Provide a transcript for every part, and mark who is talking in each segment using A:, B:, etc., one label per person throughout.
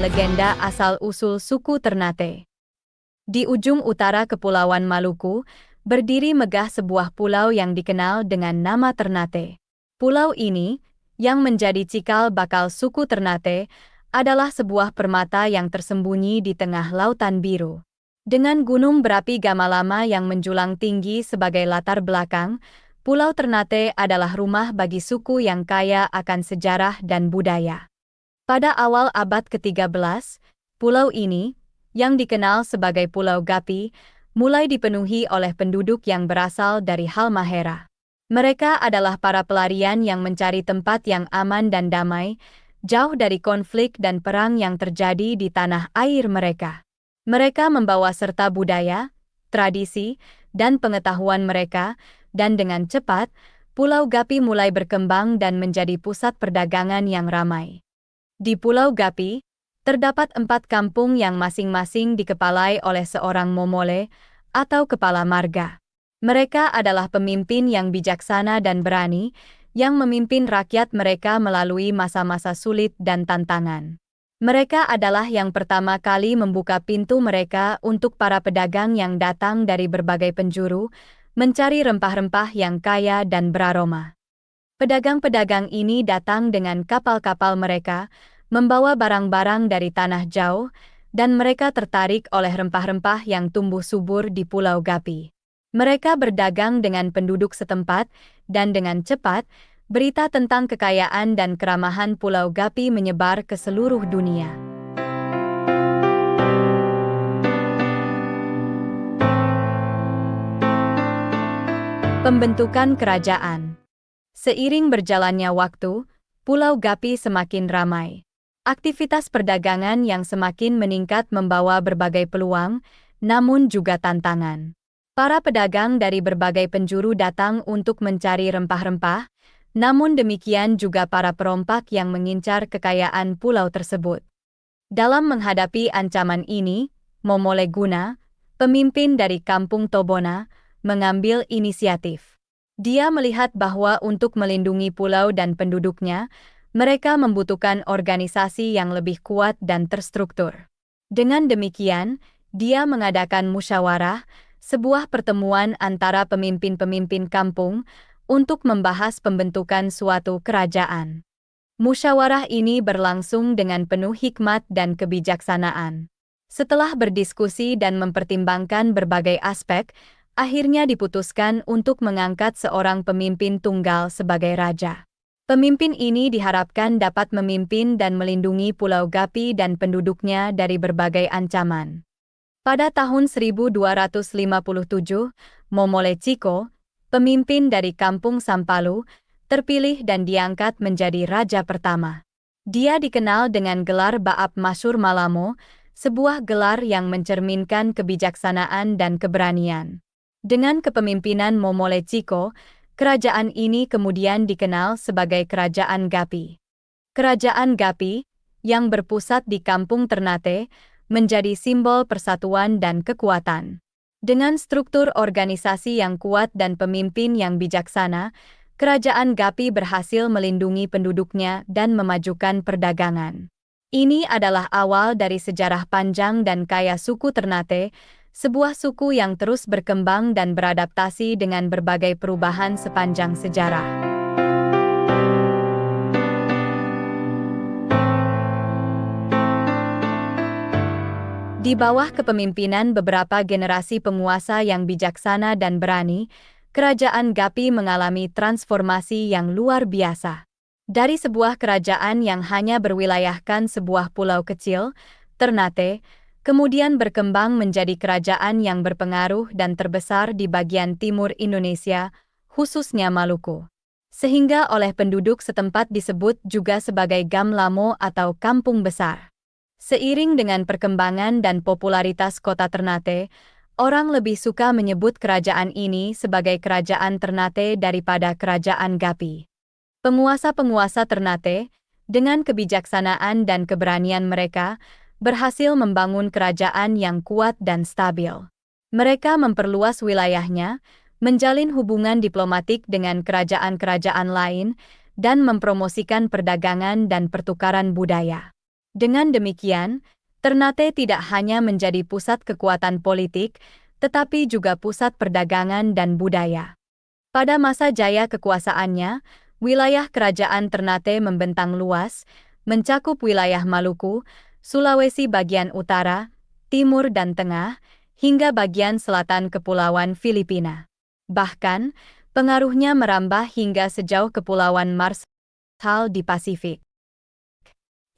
A: dan legenda asal-usul suku Ternate. Di ujung utara Kepulauan Maluku, berdiri megah sebuah pulau yang dikenal dengan nama Ternate. Pulau ini, yang menjadi cikal bakal suku Ternate, adalah sebuah permata yang tersembunyi di tengah lautan biru. Dengan gunung berapi Gamalama yang menjulang tinggi sebagai latar belakang, Pulau Ternate adalah rumah bagi suku yang kaya akan sejarah dan budaya. Pada awal abad ke-13, pulau ini, yang dikenal sebagai Pulau Gapi, mulai dipenuhi oleh penduduk yang berasal dari Halmahera. Mereka adalah para pelarian yang mencari tempat yang aman dan damai, jauh dari konflik dan perang yang terjadi di tanah air mereka. Mereka membawa serta budaya, tradisi, dan pengetahuan mereka, dan dengan cepat, Pulau Gapi mulai berkembang dan menjadi pusat perdagangan yang ramai. Di Pulau Gapi, terdapat 4 kampung yang masing-masing dikepalai oleh seorang momole, atau kepala marga. Mereka adalah pemimpin yang bijaksana dan berani, yang memimpin rakyat mereka melalui masa-masa sulit dan tantangan. Mereka adalah yang pertama kali membuka pintu mereka untuk para pedagang yang datang dari berbagai penjuru, mencari rempah-rempah yang kaya dan beraroma. Pedagang-pedagang ini datang dengan kapal-kapal mereka, membawa barang-barang dari tanah jauh, dan mereka tertarik oleh rempah-rempah yang tumbuh subur di Pulau Gapi. Mereka berdagang dengan penduduk setempat, dan dengan cepat, berita tentang kekayaan dan keramahan Pulau Gapi menyebar ke seluruh dunia. Pembentukan kerajaan. Seiring berjalannya waktu, Pulau Gapi semakin ramai. Aktivitas perdagangan yang semakin meningkat membawa berbagai peluang, namun juga tantangan. Para pedagang dari berbagai penjuru datang untuk mencari rempah-rempah, namun demikian juga para perompak yang mengincar kekayaan pulau tersebut. Dalam menghadapi ancaman ini, Momole Guna, pemimpin dari kampung Tobona, mengambil inisiatif. Dia melihat bahwa untuk melindungi pulau dan penduduknya, mereka membutuhkan organisasi yang lebih kuat dan terstruktur. Dengan demikian, dia mengadakan musyawarah, sebuah pertemuan antara pemimpin-pemimpin kampung, untuk membahas pembentukan suatu kerajaan. Musyawarah ini berlangsung dengan penuh hikmat dan kebijaksanaan. Setelah berdiskusi dan mempertimbangkan berbagai aspek, akhirnya diputuskan untuk mengangkat seorang pemimpin tunggal sebagai raja. Pemimpin ini diharapkan dapat memimpin dan melindungi Pulau Gapi dan penduduknya dari berbagai ancaman. Pada tahun 1257, Momole Chiko, pemimpin dari kampung Sampalu, terpilih dan diangkat menjadi raja pertama. Dia dikenal dengan gelar Baap Masyur Malamo, sebuah gelar yang mencerminkan kebijaksanaan dan keberanian. Dengan kepemimpinan Momole Chiko, kerajaan ini kemudian dikenal sebagai Kerajaan Gapi. Kerajaan Gapi, yang berpusat di kampung Ternate, menjadi simbol persatuan dan kekuatan. Dengan struktur organisasi yang kuat dan pemimpin yang bijaksana, Kerajaan Gapi berhasil melindungi penduduknya dan memajukan perdagangan. Ini adalah awal dari sejarah panjang dan kaya suku Ternate, sebuah suku yang terus berkembang dan beradaptasi dengan berbagai perubahan sepanjang sejarah. Di bawah kepemimpinan beberapa generasi penguasa yang bijaksana dan berani, Kerajaan Gapi mengalami transformasi yang luar biasa. Dari sebuah kerajaan yang hanya berwilayahkan sebuah pulau kecil, Ternate, kemudian berkembang menjadi kerajaan yang berpengaruh dan terbesar di bagian timur Indonesia, khususnya Maluku. Sehingga oleh penduduk setempat disebut juga sebagai Gamlamo atau Kampung Besar. Seiring dengan perkembangan dan popularitas kota Ternate, orang lebih suka menyebut kerajaan ini sebagai Kerajaan Ternate daripada Kerajaan Gapi. Penguasa-penguasa Ternate, dengan kebijaksanaan dan keberanian mereka, berhasil membangun kerajaan yang kuat dan stabil. Mereka memperluas wilayahnya, menjalin hubungan diplomatik dengan kerajaan-kerajaan lain, dan mempromosikan perdagangan dan pertukaran budaya. Dengan demikian, Ternate tidak hanya menjadi pusat kekuatan politik, tetapi juga pusat perdagangan dan budaya. Pada masa jaya kekuasaannya, wilayah kerajaan Ternate membentang luas, mencakup wilayah Maluku, Sulawesi bagian utara, timur dan tengah, hingga bagian selatan Kepulauan Filipina. Bahkan, pengaruhnya merambah hingga sejauh Kepulauan Marshall di Pasifik.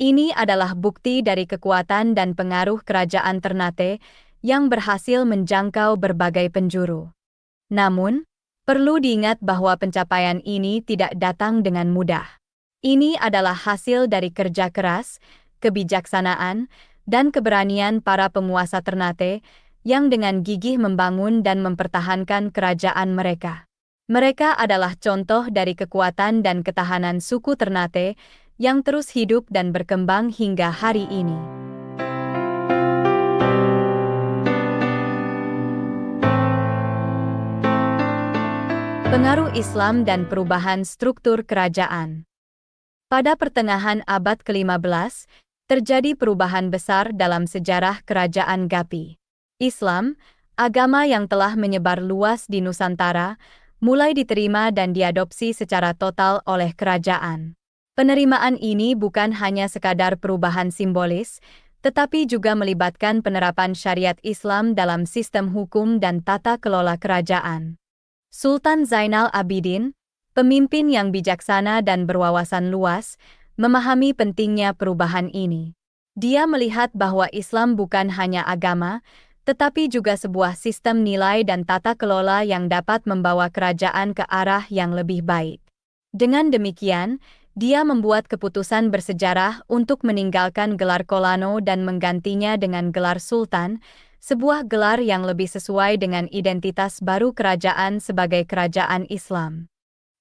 A: Ini adalah bukti dari kekuatan dan pengaruh kerajaan Ternate yang berhasil menjangkau berbagai penjuru. Namun, perlu diingat bahwa pencapaian ini tidak datang dengan mudah. Ini adalah hasil dari kerja keras, kebijaksanaan, dan keberanian para penguasa Ternate yang dengan gigih membangun dan mempertahankan kerajaan mereka. Mereka adalah contoh dari kekuatan dan ketahanan suku Ternate yang terus hidup dan berkembang hingga hari ini. Pengaruh Islam dan perubahan struktur kerajaan. Pada pertengahan abad ke-15, terjadi perubahan besar dalam sejarah kerajaan Gapi. Islam, agama yang telah menyebar luas di Nusantara, mulai diterima dan diadopsi secara total oleh kerajaan. Penerimaan ini bukan hanya sekadar perubahan simbolis, tetapi juga melibatkan penerapan syariat Islam dalam sistem hukum dan tata kelola kerajaan. Sultan Zainal Abidin, pemimpin yang bijaksana dan berwawasan luas, memahami pentingnya perubahan ini. Dia melihat bahwa Islam bukan hanya agama, tetapi juga sebuah sistem nilai dan tata kelola yang dapat membawa kerajaan ke arah yang lebih baik. Dengan demikian, dia membuat keputusan bersejarah untuk meninggalkan gelar Kolano dan menggantinya dengan gelar Sultan, sebuah gelar yang lebih sesuai dengan identitas baru kerajaan sebagai kerajaan Islam.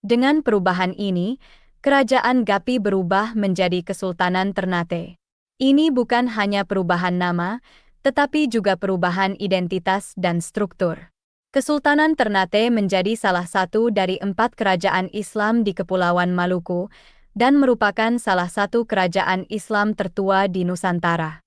A: Dengan perubahan ini, kerajaan Gapi berubah menjadi Kesultanan Ternate. Ini bukan hanya perubahan nama, tetapi juga perubahan identitas dan struktur. Kesultanan Ternate menjadi salah satu dari 4 kerajaan Islam di Kepulauan Maluku, dan merupakan salah satu kerajaan Islam tertua di Nusantara.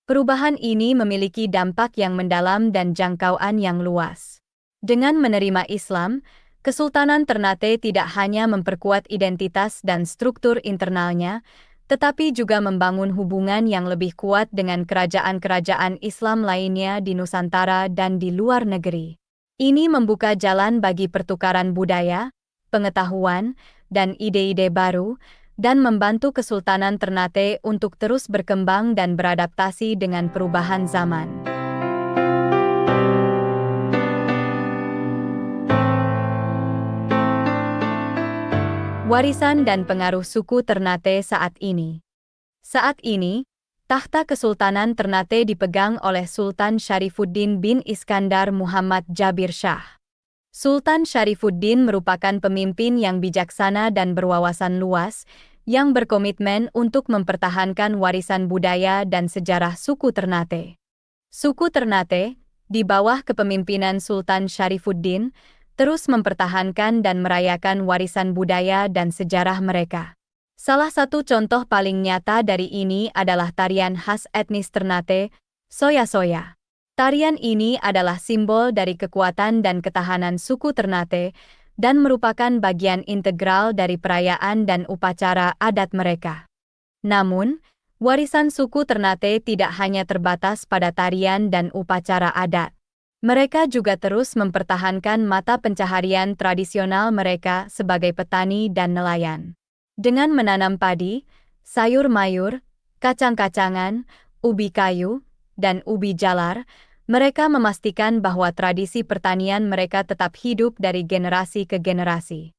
A: Perubahan ini memiliki dampak yang mendalam dan jangkauan yang luas. Dengan menerima Islam, Kesultanan Ternate tidak hanya memperkuat identitas dan struktur internalnya, tetapi juga membangun hubungan yang lebih kuat dengan kerajaan-kerajaan Islam lainnya di Nusantara dan di luar negeri. Ini membuka jalan bagi pertukaran budaya, pengetahuan, dan ide-ide baru, dan membantu Kesultanan Ternate untuk terus berkembang dan beradaptasi dengan perubahan zaman. Warisan dan pengaruh suku Ternate saat ini. Saat ini, tahta Kesultanan Ternate dipegang oleh Sultan Syarifuddin bin Iskandar Muhammad Jabir Shah. Sultan Syarifuddin merupakan pemimpin yang bijaksana dan berwawasan luas, yang berkomitmen untuk mempertahankan warisan budaya dan sejarah suku Ternate. Suku Ternate, di bawah kepemimpinan Sultan Syarifuddin, terus mempertahankan dan merayakan warisan budaya dan sejarah mereka. Salah satu contoh paling nyata dari ini adalah tarian khas etnis Ternate, Soya-Soya. Tarian ini adalah simbol dari kekuatan dan ketahanan suku Ternate dan merupakan bagian integral dari perayaan dan upacara adat mereka. Namun, warisan suku Ternate tidak hanya terbatas pada tarian dan upacara adat. Mereka juga terus mempertahankan mata pencaharian tradisional mereka sebagai petani dan nelayan. Dengan menanam padi, sayur mayur, kacang-kacangan, ubi kayu, dan ubi jalar, mereka memastikan bahwa tradisi pertanian mereka tetap hidup dari generasi ke generasi.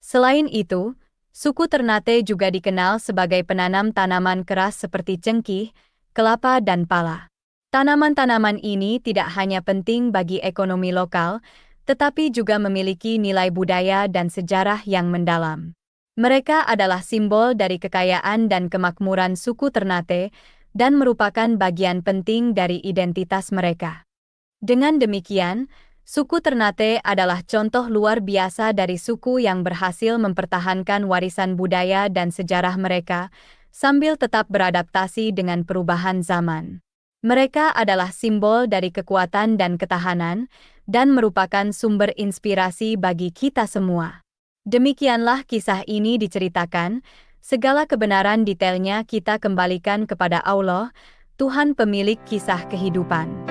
A: Selain itu, suku Ternate juga dikenal sebagai penanam tanaman keras seperti cengkih, kelapa dan pala. Tanaman-tanaman ini tidak hanya penting bagi ekonomi lokal, tetapi juga memiliki nilai budaya dan sejarah yang mendalam. Mereka adalah simbol dari kekayaan dan kemakmuran suku Ternate, dan merupakan bagian penting dari identitas mereka. Dengan demikian, suku Ternate adalah contoh luar biasa dari suku yang berhasil mempertahankan warisan budaya dan sejarah mereka, sambil tetap beradaptasi dengan perubahan zaman. Mereka adalah simbol dari kekuatan dan ketahanan, dan merupakan sumber inspirasi bagi kita semua. Demikianlah kisah ini diceritakan, segala kebenaran detailnya kita kembalikan kepada Allah, Tuhan pemilik kisah kehidupan.